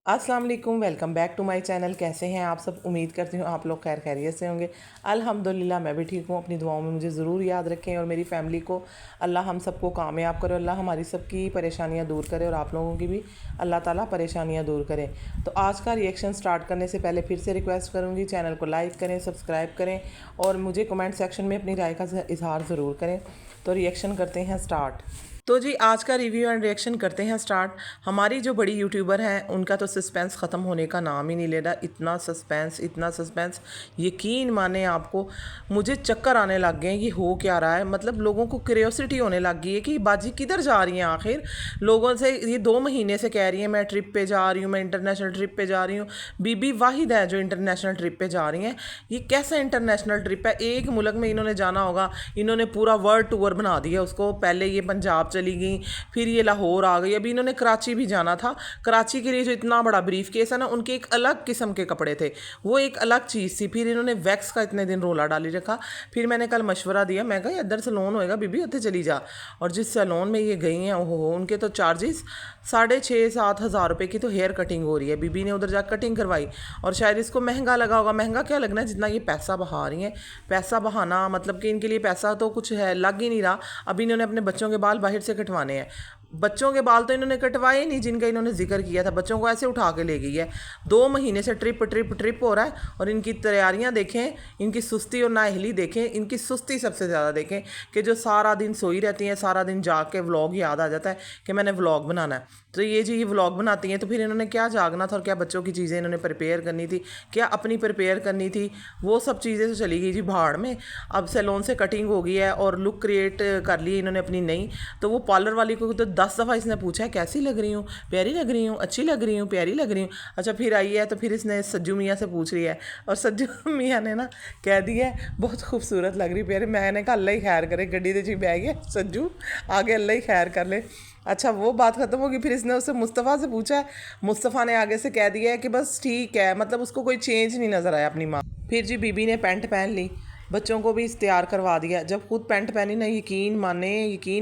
अस्सलाम वालेकुम, welcome back to my channel. कैसे हैं आप सब? उम्मीद करती हूँ आप लोग खैर खैरियत से होंगे। अल्हम्दुलिल्लाह मैं भी ठीक हूँ। अपनी दुआओं में मुझे ज़रूर याद रखें और मेरी फ़ैमिली को अल्लाह हम सबको कामयाब करे। अल्लाह हमारी सबकी परेशानियाँ दूर करे और आप लोगों की भी अल्लाह ताला परेशानियाँ दूर करे। तो आज का रिएक्शन स्टार्ट करने से पहले फिर से रिक्वेस्ट करूँगी, चैनल को लाइक करें, सब्सक्राइब करें और मुझे कमेंट सेक्शन में अपनी राय का इजहार ज़रूर करें। तो रिएक्शन करते हैं स्टार्ट। तो जी आज का रिव्यू एंड रिएक्शन करते हैं स्टार्ट। हमारी जो बड़ी यूट्यूबर हैं उनका तो सस्पेंस ख़त्म होने का नाम ही नहीं ले रहा। इतना सस्पेंस यकीन माने आपको मुझे चक्कर आने लग गए हैं कि हो क्या रहा है। मतलब लोगों को क्यूरियोसिटी होने लग गई है कि बाजी किधर जा रही हैं आखिर। लोगों से ये 2 महीने से कह रही है मैं ट्रिप पे जा रही हूँ, मैं इंटरनेशनल ट्रिप पे जा रही हूँ। बीबी वाहिद है जो इंटरनेशनल ट्रिप पे जा रही हैं। ये कैसा इंटरनेशनल ट्रिप है? एक मुल्क में इन्होंने जाना होगा, इन्होंने पूरा वर्ल्ड टूर बना दिया उसको। पहले ये पंजाब चली गई, फिर ये लाहौर आ गई, अभी इन्होंने कराची भी जाना था। कराची के लिए जो इतना बड़ा ब्रीफ केस है ना, उनके एक अलग किस्म के कपड़े थे, वो एक अलग चीज़ थी। फिर इन्होंने वैक्स का इतने दिन रोला डाली रखा। फिर मैंने कल मशवरा दिया, मैं कहा इधर सैलून होएगा बीबी, उत्थे चली जा। और जिस सैलून में ये गई हैं, ओहो, उनके तो चार्जेस 6,500-7,000 रुपये की तो हेयर कटिंग हो रही है। बीबी ने उधर जाकर कटिंग करवाई और शायद इसको महंगा लगा होगा। महंगा क्या लगना है, जितना ये पैसा बहा रही हैं। पैसा बहाना मतलब कि इनके लिए पैसा तो कुछ है लग ही नहीं रहा। अभी इन्होंने अपने बच्चों के बाल बाहर से कटवाने हैं। बच्चों के बाल तो इन्होंने कटवाए नहीं जिनका इन्होंने जिक्र किया था। बच्चों को ऐसे उठा के ले गई है। 2 महीने से ट्रिप हो रहा है और इनकी तैयारियां देखें, इनकी सुस्ती और नाअहली देखें। इनकी सुस्ती सबसे ज़्यादा देखें कि जो सारा दिन सोई रहती हैं, सारा दिन जाग के व्लॉग याद आ जाता है कि मैंने व्लॉग बनाना है। तो ये जी ये व्लॉग बनाती हैं, तो फिर इन्होंने क्या जागना था और क्या बच्चों की चीज़ें इन्होंने प्रिपेयर करनी थी, क्या अपनी प्रिपेयर करनी थी, वो सब चीज़ें तो चली गई जी भाड़ में। अब सैलून से कटिंग हो गई है और लुक क्रिएट कर ली इन्होंने अपनी नई। तो वो पार्लर वाली को तो 10 दफ़ा इसने पूछा है कैसी लग रही हूँ, प्यारी लग रही हूँ, अच्छी लग रही हूँ, प्यारी लग रही हूँ। अच्छा फिर आई है तो फिर इसने सज्जू मियाँ से पूछ लिया है और सज्जू मियाँ ने ना कह दिया है बहुत खूबसूरत लग रही प्यारी। मैंने कहा अल्लाह ही खैर करे, गड्डी दे जी बह गया सज्जू, आगे अल्लाह ही खैर कर ले। अच्छा वो बात ख़त्म होगी। फिर इसने उससे मुस्तफ़ा से पूछा है, मुस्तफ़ा ने आगे से कह दिया है कि बस ठीक है, मतलब उसको कोई चेंज नहीं नज़र आया अपनी माँ। फिर जी बीबी ने पैंट पहन ली, बच्चों को भी तैयार करवा दिया। जब खुद पैंट पहनी ना, यकीन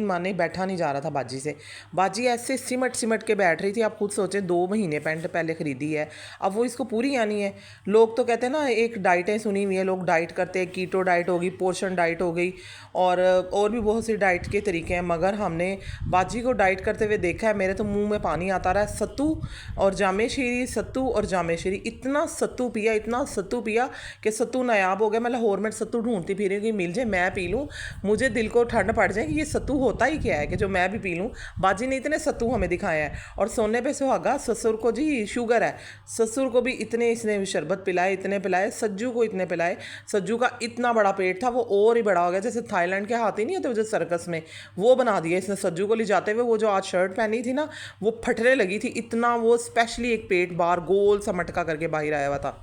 माने बैठा नहीं जा रहा था बाजी से। बाजी ऐसे सिमट सिमट के बैठ रही थी। आप खुद सोचें, 2 महीने पैंट पहले ख़रीदी है, अब वो इसको पूरी आनी है। लोग तो कहते हैं ना, एक डाइटें सुनी हुई है, लोग डाइट करते हैं, कीटो डाइट होगी, पोर्शन डाइट हो गई और भी बहुत सी डाइट के तरीके हैं। मगर हमने बाजी को डाइट करते हुए देखा है, मेरे तो मुँह में पानी आता रहा है। सत्तू और जामे शीरी, इतना सत्तू पिया कि सत्तू नायाब हो गया। मैं लाहौर में सत्तू ढूंढती फिर रही कि मिल जाए, मैं पी लूँ, मुझे दिल को ठंड पड़ जाए कि ये सत्तू होता ही क्या है कि जो मैं भी पी लूँ। बाजी ने इतने सत्तू हमें दिखाए हैं। और सोने पे सुहागा, ससुर को जी शुगर है, ससुर को भी इतने इसने शरबत पिलाए, इतने पिलाए, सज्जू को इतने पिलाए। सज्जू का इतना बड़ा पेट था, वो और ही बड़ा हो गया। जैसे थाईलैंड के हाथी नहीं होते जो सर्कस में, वो बना दिया इसने सज्जू को ले जाते हुए। वो जो आज शर्ट पहनी थी ना, वो फटने लगी थी, इतना वो स्पेशली एक पेट बाहर गोल सा मटका करके बाहर आया हुआ था।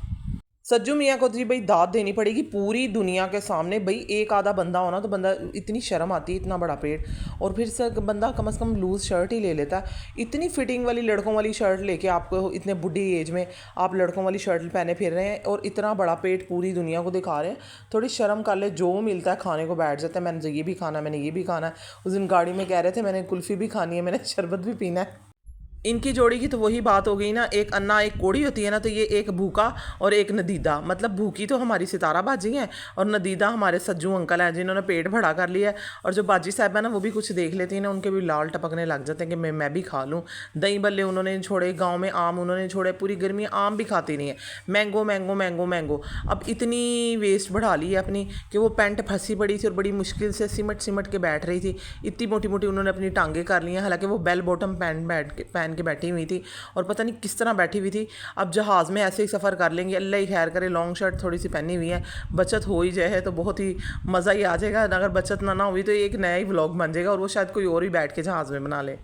सज्जू मियाँ को जी भाई दाद देनी पड़ेगी पूरी दुनिया के सामने। भाई एक आधा बंदा होना तो बंदा, इतनी शर्म आती है, इतना बड़ा पेट, और फिर से बंदा कम से कम लूज़ शर्ट ही ले लेता है। इतनी फिटिंग वाली लड़कों वाली शर्ट लेके आपको इतने बुढ़ी एज में आप लड़कों वाली शर्ट पहने फिर रहे हैं और इतना बड़ा पेट पूरी दुनिया को दिखा रहे हैं। थोड़ी शर्म कर ले, जो मिलता है खाने को बैठ जाता है। मैंने ये भी खाना है, मैंने ये भी खाना है। उस दिन गाड़ी में कह रहे थे मैंने कुल्फ़ी भी खानी है, मैंने शरबत भी पीना है। इनकी जोड़ी की तो वही बात हो गई ना, एक अन्ना एक कोड़ी होती है ना, तो ये एक भूखा और एक नदीदा। मतलब भूखी तो हमारी सितारा बाजी हैं और नदीदा हमारे सज्जू अंकल हैं जिन्होंने पेट भरा कर लिया है। और जो बाजी साहब है ना, वो भी कुछ देख लेती हैं ना, उनके भी लाल टपकने लग जाते हैं कि मैं भी खा लूँ। दही बल्ले उन्होंने छोड़े, गाँव में आम उन्होंने छोड़े, पूरी गर्मी आम भी खाती नहीं है। Mango mango mango mango. अब इतनी वेस्ट बढ़ा ली है अपनी कि वो पैंट फंसी पड़ी थी और बड़ी मुश्किल से सिमट सिमट के बैठ रही थी। इतनी मोटी मोटी उन्होंने अपनी टांगें कर ली हैं। हालांकि वो बेल बॉटम पहन के बैठी हुई थी और पता नहीं किस तरह बैठी हुई थी। अब जहाज़ में ऐसे ही सफ़र कर लेंगे, अल्लाह ही खैर करे। लॉन्ग शर्ट थोड़ी सी पहनी हुई है, बचत हो ही जाए तो बहुत ही मज़ा ही आ जाएगा। अगर बचत ना हुई तो एक नया ही व्लॉग बन जाएगा और वो शायद कोई और ही बैठ के जहाज़ में बना ले।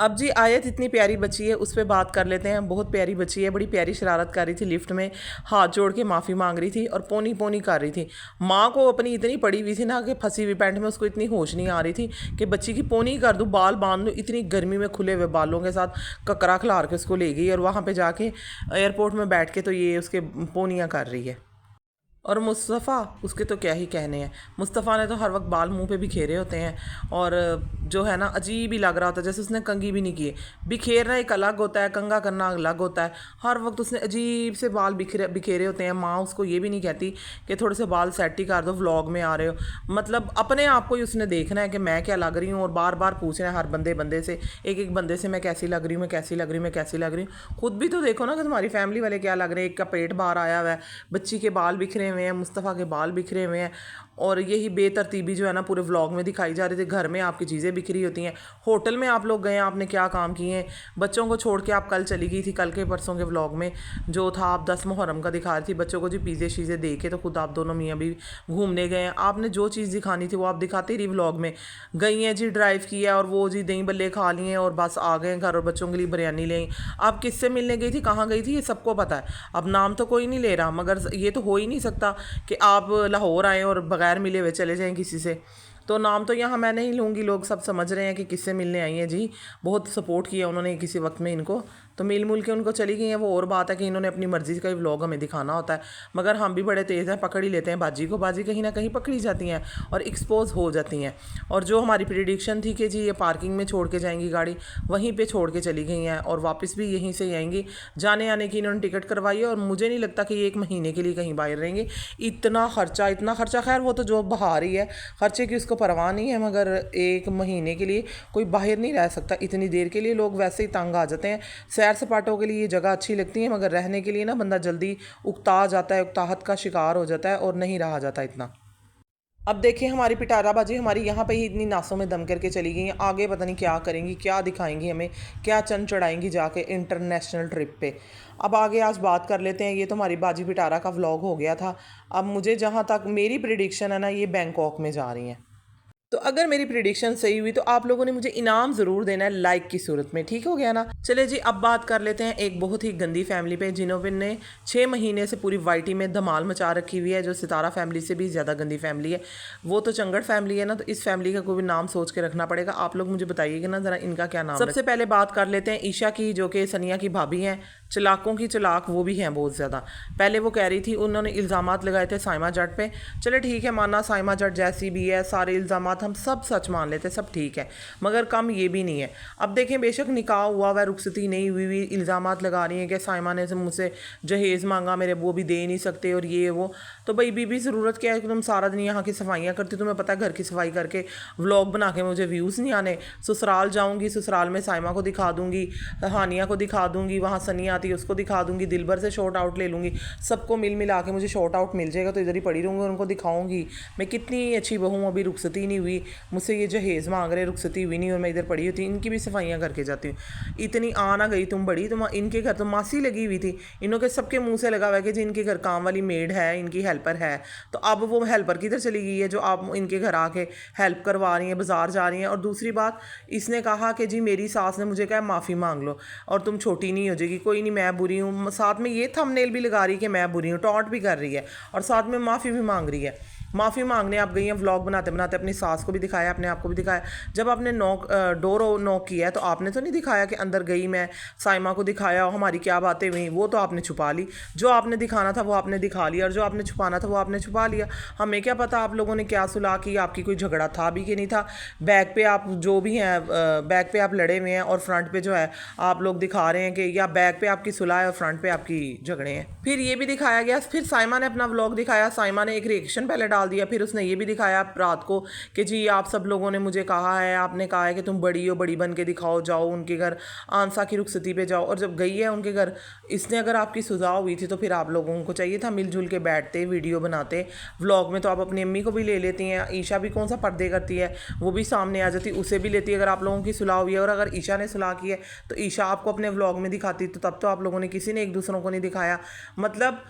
अब जी आयत इतनी प्यारी बच्ची है, उस पर बात कर लेते हैं। बहुत प्यारी बच्ची है, बड़ी प्यारी शरारत कर रही थी लिफ्ट में, हाथ जोड़ के माफ़ी मांग रही थी और पोनी पोनी कर रही थी। माँ को अपनी इतनी पड़ी हुई थी ना कि फंसी हुई पैंट में, उसको इतनी होश नहीं आ रही थी कि बच्ची की पोनी कर दूँ, बाल बांध दूँ। इतनी गर्मी में खुले हुए बालों के साथ ककरा खिलार के उसको ले गई और वहाँ पर जाके एयरपोर्ट में बैठ के तो ये उसके पोनियाँ कर रही है। और मुस्तफ़ा, उसके तो क्या ही कहने हैं। मुस्तफ़ा ने तो हर वक्त बाल मुंह पे बिखेरे होते हैं और जो है ना अजीब ही लग रहा होता है, जैसे उसने कंघी भी नहीं किए। बिखेरना एक अलग होता है, कंघा करना अलग होता है। हर वक्त उसने अजीब से बाल बिखरे बिखेरे होते हैं। माँ उसको ये भी नहीं कहती कि थोड़े से बाल सेट ही कर दो, व्लॉग में आ रहे हो। मतलब अपने आप को ही उसने देखना है कि मैं क्या लग रही हूँ, और बार बार पूछना है हर बंदे से, एक एक बंदे से, मैं कैसी लग रही हूँ, मैं कैसी लग रही हूँ, मैं कैसी लग रही हूँ। खुद भी तो देखो ना कि तुम्हारी फैमिली वाले क्या लग रहे हैं। एक का पेट बाहर आया हुआ है, बच्ची के बाल बिखरे हुए हैं, मुस्तफ़ा के बाल बिखरे हुए हैं, और यही बेतरतीबी जो है ना पूरे व्लॉग में दिखाई जा रही थी। घर में आपकी चीज़ें बिखरी होती हैं, होटल में आप लोग गए, आपने क्या काम किए हैं। बच्चों को छोड़ के आप कल चली गई थी, कल के परसों के व्लॉग में जो था आप 10 मुहर्रम का दिखा रही थी बच्चों को जी, पिज़्ज़े शीज़े दे के। तो खुद आप दोनों मियाँ भी घूमने गए हैं, आपने जो चीज़ दिखानी थी वो आप दिखाते रही व्लॉग में। गई हैं जी, ड्राइव किया और वो जी दही बल्ले खा लिए और बस आ गए घर, और बच्चों के लिए बिरयानी ले आई। आप किससे मिलने गई थी, कहाँ गई थी, ये सबको पता है। अब नाम तो कोई नहीं ले रहा, मगर ये तो हो ही नहीं सकता कि आप लाहौर आए और बगैर मिले हुए चले जाएं किसी से। तो नाम तो यहाँ मैं नहीं लूँगी, लोग सब समझ रहे हैं कि किससे मिलने आई हैं जी। बहुत सपोर्ट किया उन्होंने किसी वक्त में इनको, तो मिल मुल के उनको चली गई हैं। वो और बात है कि इन्होंने अपनी मर्ज़ी का ही व्लॉग हमें दिखाना होता है, मगर हम भी बड़े तेज़ हैं, पकड़ ही लेते हैं बाजी को। बाजी कहीं ना कहीं पकड़ी जाती हैं और एक्सपोज हो जाती हैं। और जो हमारी प्रिडिक्शन थी कि जी ये पार्किंग में छोड़ के जाएंगी गाड़ी, वहीं पे छोड़ के चली गई हैं और वापस भी यहीं से आएंगी। जाने आने की इन्होंने टिकट करवाई है और मुझे नहीं लगता कि ये 1 महीने के लिए कहीं बाहर रहेंगे। इतना खर्चा, खैर वो तो जो बाहर ही है, खर्चे की उसको परवाह नहीं है, मगर 1 महीने के लिए कोई बाहर नहीं रह सकता इतनी देर के लिए। लोग वैसे ही तंग आ जाते हैं। सैर सपाटों के लिए ये जगह अच्छी लगती है, मगर रहने के लिए ना बंदा जल्दी उकता जाता है, उकताहट का शिकार हो जाता है और नहीं रहा जाता इतना। अब देखिए हमारी पिटाराबाजी हमारी यहाँ पे ही इतनी नासों में दम करके चली गई हैं। आगे पता नहीं क्या करेंगी, क्या दिखाएंगी हमें, क्या चंद चढ़ाएंगी जाके इंटरनेशनल ट्रिप पे। अब आगे आज बात कर लेते हैं। ये तो हमारी बाजी पिटारा का व्लॉग हो गया था। अब मुझे जहाँ तक मेरी प्रिडिक्शन है ना, ये बैंकॉक में जा रही हैं। तो अगर मेरी प्रिडिक्शन सही हुई तो आप लोगों ने मुझे इनाम ज़रूर देना है लाइक की सूरत में, ठीक हो गया ना। चले जी, अब बात कर लेते हैं एक बहुत ही गंदी फैमिली पे, जिन्होंने 6 महीने से पूरी वाईटी में धमाल मचा रखी हुई है, जो सितारा फैमिली से भी ज़्यादा गंदी फैमिली है। वो तो चंगड़ फैमिली है ना, तो इस फैमिली का कोई भी नाम सोच के रखना पड़ेगा। आप लोग मुझे बताइएगा ना ज़रा इनका क्या नाम है। सबसे पहले बात कर लेते हैं ईशा की, जो कि सनिया की भाभी हैं। चलाकों की चलाक वो भी हैं बहुत ज़्यादा। पहले वो कह रही थी, उन्होंने इल्ज़ामात लगाए थे साइमा जट पे। चले ठीक है, माना साइमा जट जैसी भी है, सारे इल्ज़ामात हम सब सच मान लेते, सब ठीक है, मगर कम ये भी नहीं है। अब देखें, बेशक निकाह हुआ वह रुखसती नहीं हुई, इल्ज़ामात लगा रही हैं कि साइमा ने मुझसे जहेज़ मांगा, मेरे वो भी दे नहीं सकते और ये वो। तो भाई बीबी ज़रूरत क्या है कि तुम सारा दिन यहाँ की सफाइयाँ करती, तुम्हें पता है घर की सफाई करके व्लॉग बना के मुझे व्यूज़ नहीं आने। ससुराल जाऊँगी, ससुराल में साइमा को दिखा दूँगी, हानिया को दिखा दूँगी, वहाँ सनिया आती है उसको दिखा दूँगी, दिलबर से शॉर्ट आउट ले लूँगी, सबको मिल मिला के मुझे शॉर्ट आउट मिल जाएगा। तो इधर ही पड़ी रहूँगी, उनको दिखाऊँगी मैं कितनी अच्छी बहू हूँ। अभी रुखसती नहीं हुई, मुझसे ये जहेज़ मांग रहे, रुखसती हुई नहीं और मैं इधर पड़ी होती, इनकी भी सफाइयाँ करके जाती हूँ। इतनी आ ना गई तुम बड़ी, तुम इनके घर तो मासी लगी हुई थी, इन्हों के सबके मुंह से लगा हुआ है कि जी इनके घर काम वाली मेड है, इनकी हेल्पर है। तो अब वो हेल्पर किधर चली गई है जो आप इनके घर आके हेल्प करवा रही हैं, बाजार जा रही हैं। और दूसरी बात, इसने कहा कि जी मेरी सास ने मुझे कहा माफ़ी मांग लो और तुम छोटी नहीं हो जाएगी, कोई नहीं मैं बुरी हूँ। साथ में ये थंबनेल भी लगा रही है कि मैं बुरी हूँ, टॉन्ट भी कर रही है और साथ में माफ़ी भी मांग रही है। माफ़ी मांगने आप गई हैं, व्लॉग बनाते बनाते अपनी सास को भी दिखाया, अपने आप को भी दिखाया। जब आपने डोर नॉक किया है तो आपने तो नहीं दिखाया कि अंदर गई मैं, साइमा को दिखाया और हमारी क्या बातें हुई, वो तो आपने छुपा ली। जो आपने दिखाना था वो आपने दिखा लिया और जो आपने छुपाना था वो आपने छुपा लिया। हमें क्या पता आप लोगों ने क्या सुलह की, आपकी कोई झगड़ा था भी कि नहीं था। बैक पे आप जो भी हैं, बैक पे आप लड़े हुए हैं और फ्रंट पे जो है आप लोग दिखा रहे हैं कि या बैक पे आपकी सुलह है और फ्रंट पे आपकी झगड़े हैं। फिर ये भी दिखाया गया, फिर साइमा ने अपना व्लॉग दिखाया, साइमा ने एक रिएक्शन पहले डाल दिया, फिर उसने ये भी दिखाया रात को कि जी आप सब लोगों ने मुझे कहा है, आपने कहा है कि तुम बड़ी हो, बड़ी बन के दिखाओ, जाओ उनके घर आंसा की रुखसती पे जाओ। और जब गई है उनके घर, इसने अगर आपकी सुझाव हुई थी तो फिर आप लोगों को चाहिए था मिलजुल के बैठते, वीडियो बनाते। व्लॉग में तो आप अपनी अम्मी को भी ले लेती हैं, ईशा भी कौन सा पर्दे करती है, वो भी सामने आ जाती, उसे भी लेती अगर आप लोगों की सुलह हुई है। और अगर ईशा ने सुलह की है तो ईशा आपको अपने व्लॉग में दिखाती, तो तब तो आप लोगों ने किसी ने एक दूसरों को नहीं दिखाया। मतलब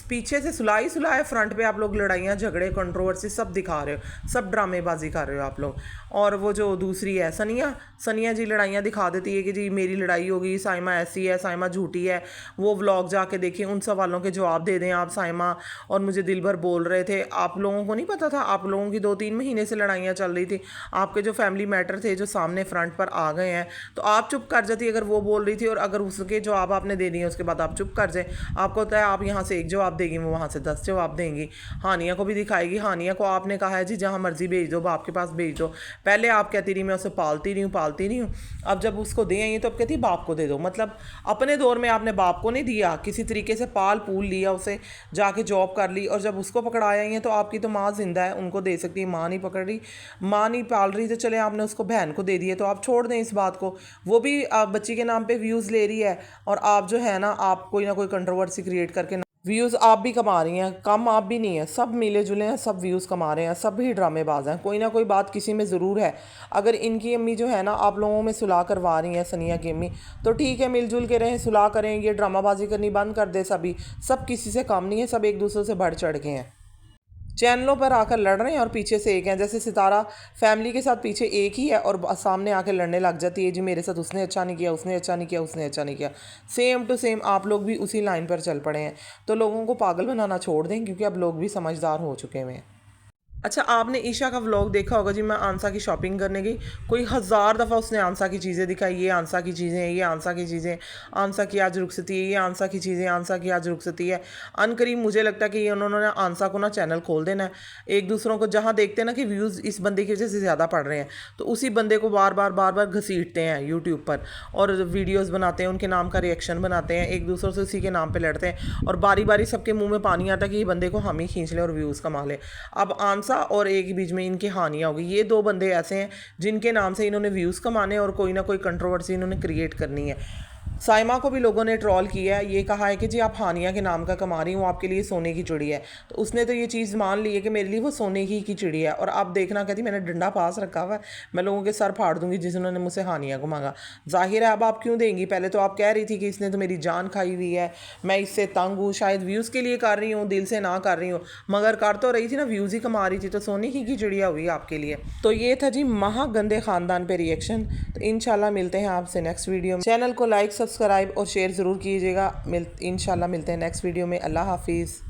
पीछे से सुलह ही सुलह है, फ्रंट पे आप लोग लड़ाइयाँ झगड़े कंट्रोवर्सी सब दिखा रहे हो, सब ड्रामेबाजी कर रहे हो आप लोग। और वो जो दूसरी है सनिया, सनिया जी लड़ाइयाँ दिखा देती है कि जी मेरी लड़ाई होगी, साइमा ऐसी है, साइमा झूठी है। वो व्लॉग जाके देखिए, उन सवालों के जवाब दे दें आप साइमा। और मुझे दिल भर बोल रहे थे, आप लोगों को नहीं पता था, आप लोगों की 2-3 महीने से लड़ाइयाँ चल रही थी, आपके जो फैमिली मैटर थे जो सामने फ्रंट पर आ गए हैं, तो आप चुप कर जाती अगर वो बोल रही थी। और अगर उसके जवाब आपने दे दिए उसके बाद आप चुप कर जाए, आपको होता है आप यहाँ से एक जवाब देगी, वो वहाँ से 10 जवाब देंगी। हानिया को भी दिखाएगी। हानिया को आपने कहा है जी जहाँ मर्जी भेज दो, बाप के पास भेज दो। पहले आप कहती रही मैं उसे पालती रही हूँ। अब जब उसको दे आई तो अब कहती बाप को दे दो। मतलब अपने दौर में आपने बाप को नहीं दिया, किसी तरीके से पाल पूल लिया उसे, जाके जॉब कर ली, और जब उसको पकड़ाया ही है तो आपकी तो माँ जिंदा है, उनको दे सकती है। माँ नहीं पकड़ रही, माँ नहीं पाल रही, तो चले आपने उसको बहन को दे दिए, तो आप छोड़ दें इस बात को। वो भी बच्ची के नाम पे व्यूज़ ले रही है, और आप जो है ना, आप कोई ना कोई कंट्रोवर्सी क्रिएट करके व्यूज़ आप भी कमा रही हैं। कम आप भी नहीं है, सब मिले जुले हैं, सब व्यूज़ कमा रहे हैं, सब ही ड्रामेबाज हैं। कोई ना कोई बात किसी में ज़रूर है। अगर इनकी अम्मी जो है ना आप लोगों में सुलह करवा रही हैं, सनिया की अम्मी, तो ठीक है, मिलजुल के रहें, सुलह करें, ये ड्रामाबाजी करनी बंद कर दे। सभी सब किसी से कम नहीं है, सब एक दूसरे से बढ़ चढ़ के हैं, चैनलों पर आकर लड़ रहे हैं और पीछे से एक हैं। जैसे सितारा फैमिली के साथ पीछे एक ही है और सामने आकर लड़ने लग जाती है, जी मेरे साथ उसने अच्छा नहीं किया, उसने अच्छा नहीं किया, उसने अच्छा नहीं किया। सेम टू सेम आप लोग भी उसी लाइन पर चल पड़े हैं। तो लोगों को पागल बनाना छोड़ दें, क्योंकि अब लोग भी समझदार हो चुके हैं। अच्छा, आपने ईशा का व्लॉग देखा होगा जी, मैं आंसा की शॉपिंग करने गई, कोई 1000 दफ़ा उसने आंसा की चीज़ें दिखाई, ये आंसा की चीज़ें हैं, ये आंसा की चीज़ें, आंसा की आज रुखसती है, ये आंसा की चीज़ें, आंसा की आज रुखसती है। अनकरीब मुझे लगता है कि ये उन्होंने आंसा को ना चैनल खोल देना है। एक दूसरों को जहाँ देखते हैं ना कि व्यूज़ इस बंदे की वजह से ज़्यादा पड़ रहे हैं, तो उसी बंदे को बार बार घसीटते हैं यूट्यूब पर, और वीडियोज़ बनाते हैं, उनके नाम का रिएक्शन बनाते हैं, एक दूसरों से उसी के नाम पर लड़ते हैं, और बारी बारी सबके मुँह में पानी आता है कि ये बंदे को हम ही खींच लें और व्यूज़ कमा लें। अब आंसा और एक बीच में इनकी हानियाँ होगी। ये दो बंदे ऐसे हैं जिनके नाम से इन्होंने व्यूज़ कमाने और कोई ना कोई कंट्रोवर्सी इन्होंने क्रिएट करनी है। साइमा को भी लोगों ने ट्रोल किया है, ये कहा है कि जी आप हानिया के नाम का कमा रही हूँ, आपके लिए सोने की चिड़ी है। तो उसने तो ये चीज़ मान ली है कि मेरे लिए वो सोने की चिड़ी है। और अब देखना, कहती मैंने डंडा पास रखा हुआ है, मैं लोगों के सर फाड़ दूंगी जिन्होंने मुझसे हानिया को मांगा। जाहिर है अब आप क्यों देंगी, पहले तो आप कह रही थी कि इसने तो मेरी जान खाई हुई है, मैं इससे तंग हूँ, शायद व्यूज़ के लिए कर रही हूँ, दिल से ना कर रही हूँ, मगर कर तो रही थी ना, व्यूज़ ही कमा रही थी, तो सोने की चिड़िया हुई आपके लिए। तो ये था जी महागंदे ख़ानदान पे रिएक्शन। तो इंशाल्लाह मिलते हैं आपसे नेक्स्ट वीडियो में। चैनल को लाइक, सब्सक्राइब और शेयर ज़रूर कीजिएगा। इंशाल्लाह मिलते हैं नेक्स्ट वीडियो में। अल्लाह हाफिज़।